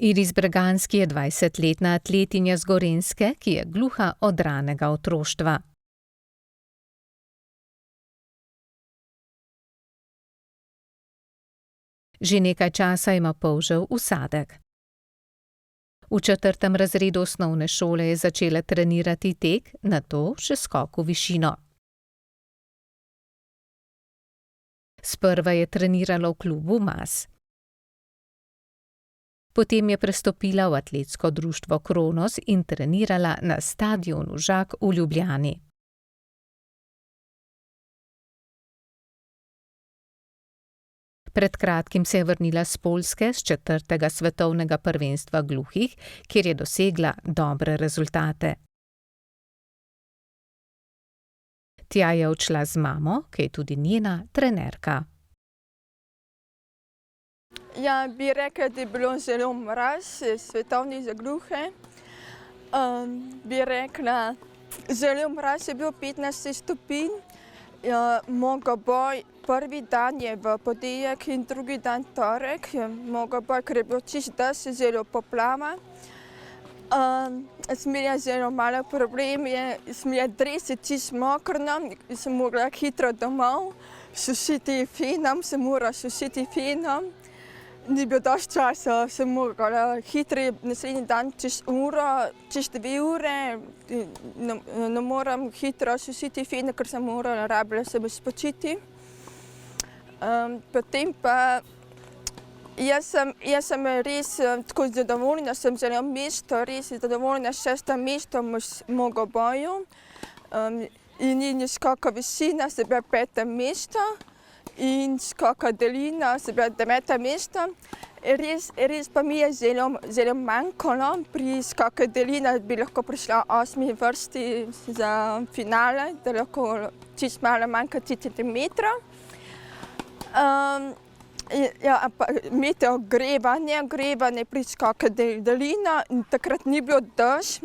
Iris Breganski je 20-letna atletinja z Gorenjske, ki je gluha od ranega otroštva. Že nekaj časa ima polžev usadek. V 4. razredu osnovne šole je začela trenirati tek, nato še skok v višino. Sprva je trenirala v klubu Mas. Potem je prestopila v atletsko društvo Kronos in trenirala na stadionu Žak v Ljubljani. Pred kratkim se je vrnila s Poljske s 4. svetovnega prvenstva gluhih, kjer je dosegla dobre rezultate. Tja je odšla z mamo, ki je tudi njena trenerka. Ja, bi rekla, da je bilo zelo mraz, svetovni za gluhe. Bi rekla, zelo mraz je bil 15 stopinj. Mogoboj prvi dan je v ponedeljek in drugi dan torek. Mogoboj, ker je bil čisto dež, zelo poplava. Smela zelo malo problem, smela dres je čisto mokrno, sem mogla hitro domov, sušiti fenom, sem morala sušiti fenom. Ni bil dosti časa, sem mogla hitro, naslednji dan čez uro, čez 2 ure, ne moram hitro sušiti fene, ker sem morala, rabila se spočiti. Potem pa, jaz sem res tako zadovoljna, sem zelo mesto, res zadovoljna s 6. mestom v Mogoboju. In skoka višina, se pravi 5. mesto. In skoka delina, se pravi 9. mesto. Res pa mi je zelo manjkalo, pri skoku delina bi lahko prišla 8. vrsti za finale, da lahko čisto malo manjka 10 centimetrov. Imeti ogrevanje pri skoku delina, takrat ni bil dež,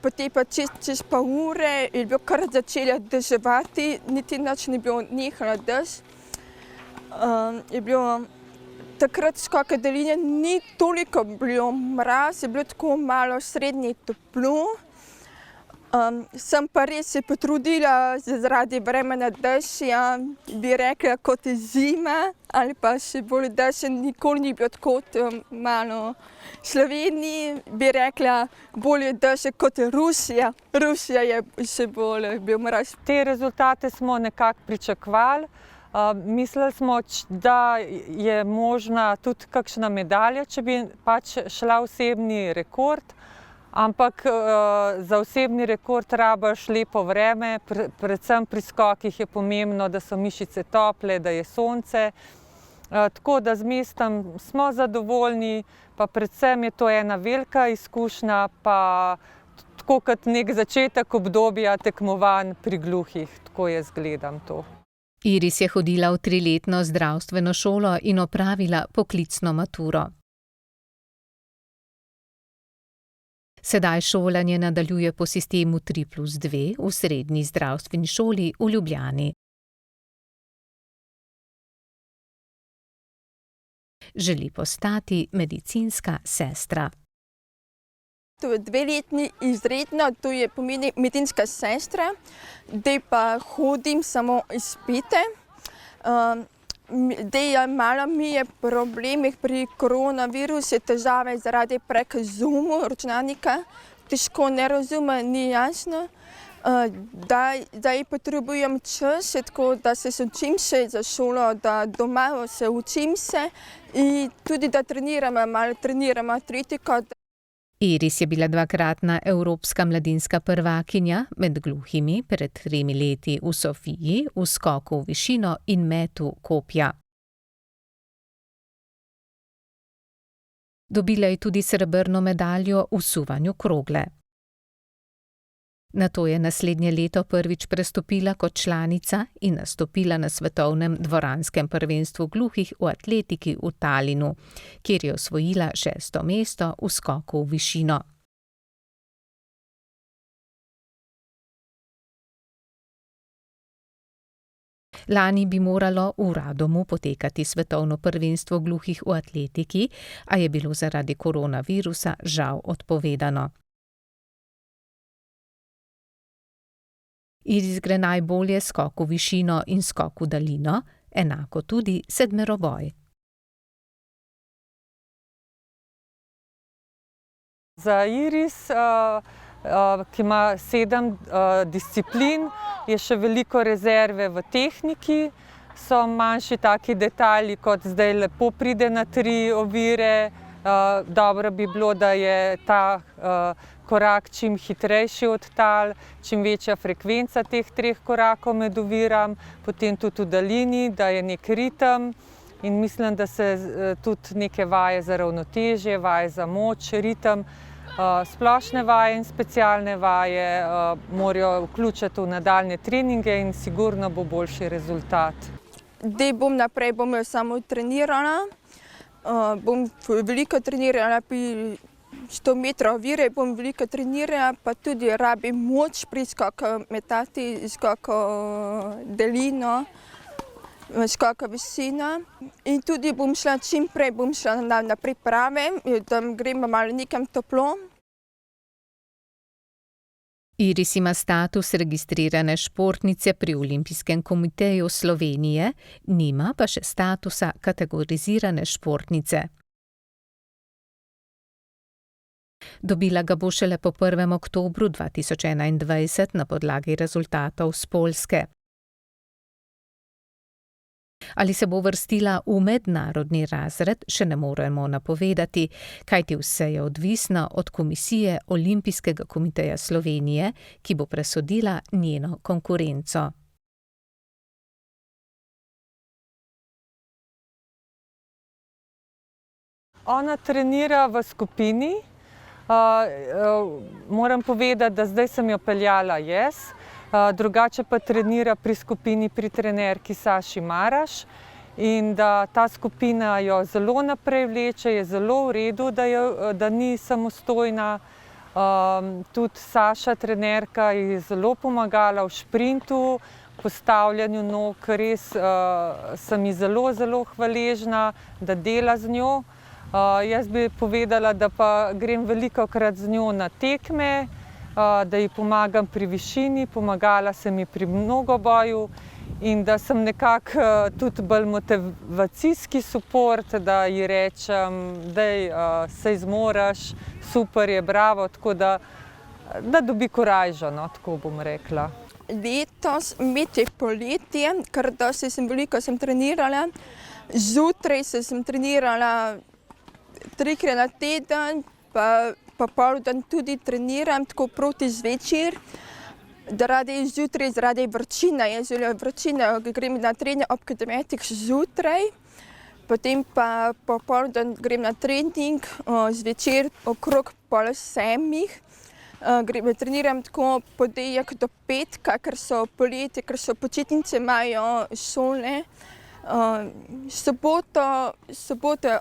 Potem pa čez pol ure je bilo kar začelo deževati, niti nič ni bilo nehalo dež. Je bilo takrat skoka deline ni toliko bilo mraz, je bilo tako malo srednje toplo. Sem pa res se potrudila zaradi vremena dežja, bi rekla kot zima ali pa še bolj dež, nikoli ni bilo tako malo. V Sloveniji bi rekla bolje dež kot Rusija. Rusija je še bolj bil mraz. Te rezultate smo nekako pričakovali. Mislili smo, da je možna tudi kakšna medalja, če bi pač šla osebni rekord. Ampak za osebni rekord rabiš lepo vreme, predvsem pri skokih je pomembno, da so mišice tople, da je sonce. Tako da z mestom smo zadovoljni, pa predvsem je to ena velika izkušnja, pa tako kot nek začetek obdobja tekmovanj pri gluhih, tako jaz gledam to. Iris je hodila v 3-letno zdravstveno šolo in opravila poklicno maturo. Sedaj šolanje nadaljuje po sistemu 3+2 v srednji zdravstveni šoli v Ljubljani. Želi postati medicinska sestra. To je 2-letni izredno, to je pomeni medicinska sestra, zdaj pa hodim samo izpite. Malo mi je problemih pri koronavirusu, težave zaradi prek Zoomu računalnika, težko ne razumem, ni jasno. Zdaj potrebujem čas, tako da se učim še za šolo, da doma se učim se in tudi da malo treniramo atletiko. Iris je bila 2-kratna evropska mladinska prvakinja med gluhimi pred 3 leti v Sofiji, v skoku v višino in metu kopja. Dobila je tudi srebrno medaljo v suvanju krogle. Nato je naslednje leto prvič prestopila kot članica in nastopila na svetovnem dvoranskem prvenstvu gluhih v atletiki v Talinu, kjer je osvojila 6. mesto v skoku v višino. Lani bi moralo v Radomu potekati svetovno prvenstvo gluhih v atletiki, a je bilo zaradi koronavirusa žal odpovedano. Iris gre najbolje skok v višino in skok v daljino, enako tudi sedmeroboj. Za Iris, ki ima 7 disciplin, je še veliko rezerve v tehniki. So manjši taki detajli, kot zdaj lepo pride na 3 ovire. Dobro bi bilo, da je ta korak čim hitrejši od tal, čim večja frekvenca teh 3 korakov med oviram, potem tudi v daljini, da je nek ritem. In mislim, da se tudi neke vaje za ravnotežje, vaje za moč, ritem, splošne vaje in specialne vaje morajo vključiti v nadaljnje treninge in sigurno bo boljši rezultat. Naprej bom samo trenirala, bom veliko trenirala pri 100 metrov ovire, bom veliko trenirala, pa tudi rabim moč pri skoku metati, skoku daljino, skoka visina. In tudi bom šla čim prej na priprave, da gremo malo nekam toplo. Iris ima status registrirane športnice pri Olimpijskem komiteju Slovenije, nima pa še statusa kategorizirane športnice. Dobila ga bo šele po 1. oktobru 2021 na podlagi rezultatov s Poljske. Ali se bo uvrstila v mednarodni razred, še ne moremo napovedati, kajti vse je odvisno od komisije Olimpijskega komiteja Slovenije, ki bo presodila njeno konkurenco. Ona trenira v skupini. Moram povedati, da zdaj sem jo peljala jaz. Drugače pa trenira pri skupini pri trenerki Saši Maraš in da ta skupina jo zelo naprej vleče, je zelo v redu, da ni samostojna. Tudi Saša, trenerka, je zelo pomagala v šprintu, postavljanju nog, res sem ji zelo, zelo hvaležna, da dela z njo. Jaz bi povedala, da pa grem velikokrat z njo na tekme, da ji pomagam pri višini, pomagala sem ji pri mnogoboju in da sem nekako tudi bolj motivacijski suport, da ji rečem, daj, saj zmoreš, super je, bravo, tako da dobi korajžo, no, tako bom rekla. Letos, med poletje, ker dosti veliko sem trenirala, zjutraj sem trenirala 3-krat na teden, pa popoldan tudi treniram, tako proti zvečer. Zjutraj zaradi vročine, grem na trening ob 9 zjutraj, potem pa popoldan grem na trening, zvečer okrog 6:30. Treniram tako ponedeljek do petka, ker so poletje, ker so počitnice, imajo šole. Soboto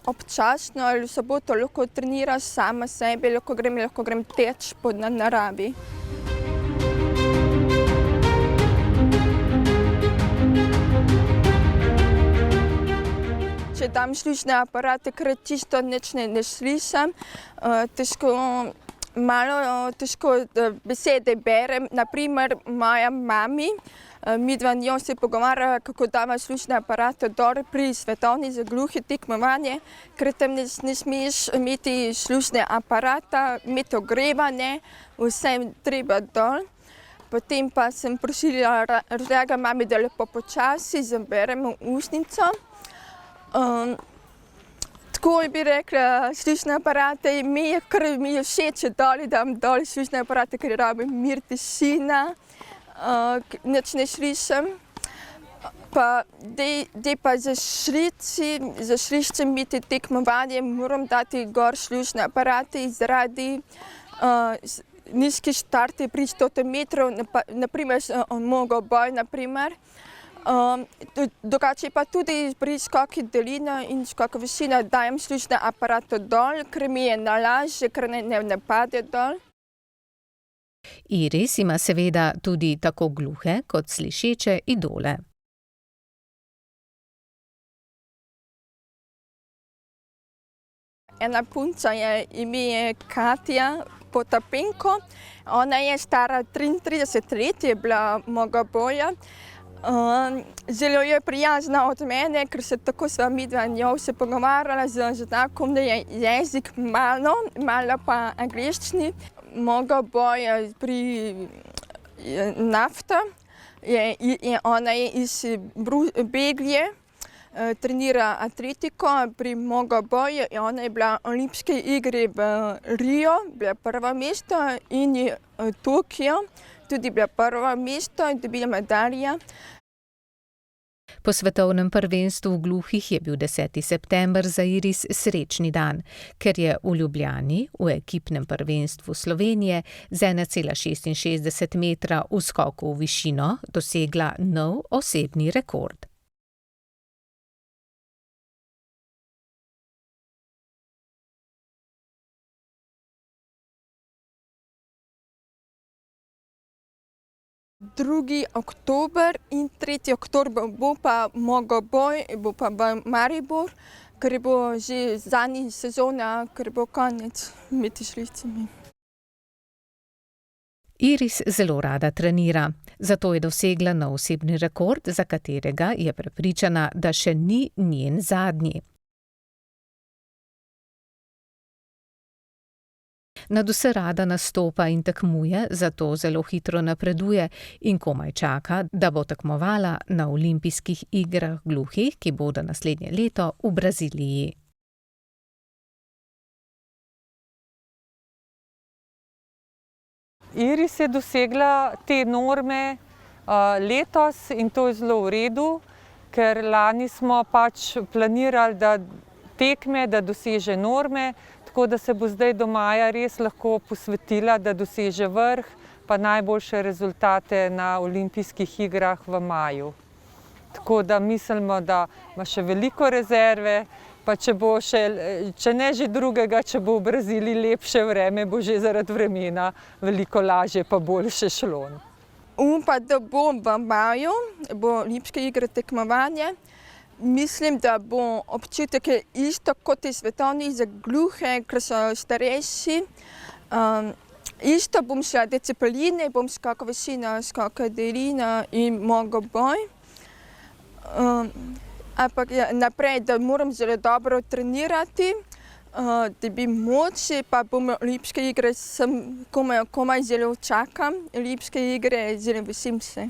občasno, ali soboto lahko treniraš sama sebe, lahko grem teč po naravi. Če dam slušne aparate, ker čisto nič ne slišim, težko besede berem. Naprimer, moja mami, midva njo se pogovarjava, kako dava slušne aparate dol pri svetovni za gluhe tekmovanje, ker tam ne smeš imeti slušne aparata, imeti ogrevanje, vse treba dol. Potem pa sem prosila draga mami, da lepo počasi zaberemo usnico. Tako bi rekla, slušne aparate, mi je všeč, da dam dol slušne aparate, ker rabim mir, tišina, nič ne slišim. Dej pa za šrišče imeti tekmovanje, moram dati gor slušne aparate zaradi nizki štarti pri 100 metrov, naprimer mnogoboj, naprimer. Drugače pa tudi pri skoku daljino in skoku višina dajem slušne aparate dol, ker mi je nalažje, ker ne pade dol. Iris ima seveda tudi tako gluhe kot slišeče idole. ena punca je ime Katja Potapenko. Ona je stara 33 let, je bila mojega boja. Zelo je prijazna od mene, ker se tako sva midva njo se pogovarjala z znakom, da je jezik malo pa angleščini. Mojega boja pri nafta. Ona je iz Belgije, trenira atletiko pri mojega boju. Ona je bila olimpijske igre v Rio, bila prvo mesto, in je Tokio tudi bila prvo mesto in dobila medalje. Po svetovnem prvenstvu gluhih je bil 10. september za Iris srečni dan, ker je v Ljubljani v ekipnem prvenstvu Slovenije z 1,66 metra v skoku v višino dosegla nov osebni rekord. Drugi oktober in 3. oktober bo pa mojega boj, bo pa v Maribor, ker bo že zadnja sezona, ker bo konec med šlicami. Iris zelo rada trenira, zato je dosegla nov osebni rekord, za katerega je prepričana, da še ni njen zadnji. Nadvse rada nastopa in tekmuje, zato zelo hitro napreduje in komaj čaka, da bo tekmovala na olimpijskih igrah gluhih, ki bodo naslednje leto v Braziliji. Iris je dosegla te norme letos in to je zelo v redu, ker lani smo pač planirali, da tekme, da doseže norme, tako da se bo zdaj do maja res lahko posvetila, da doseže vrh, pa najboljše rezultate na olimpijskih igrah v maju. Tako da mislimo, da ima še veliko rezerve, pa če ne že drugega, če bo v Braziliji lepše vreme, bo že zaradi vremena veliko lažje pa boljše šlo. Upam, da bo v maju, bo olimpijske igre tekmovanje. Mislim, da bo občutek isto kot je svetovni za gluhe, ker so starejši. Isto bom šla discipline, bom skakala višino, skakala daljino in mogoboj. Ampak naprej, da moram zelo dobro trenirati, da bi moč, pa bom olimpijske igre, komaj zelo čakam. Olimpijske igre, zelo veselim se.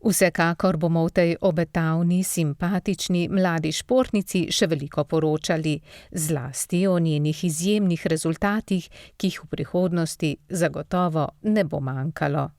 Vsekakor bomo v tej obetavni, simpatični mladi športnici še veliko poročali, zlasti o njenih izjemnih rezultatih, ki jih v prihodnosti zagotovo ne bo manjkalo.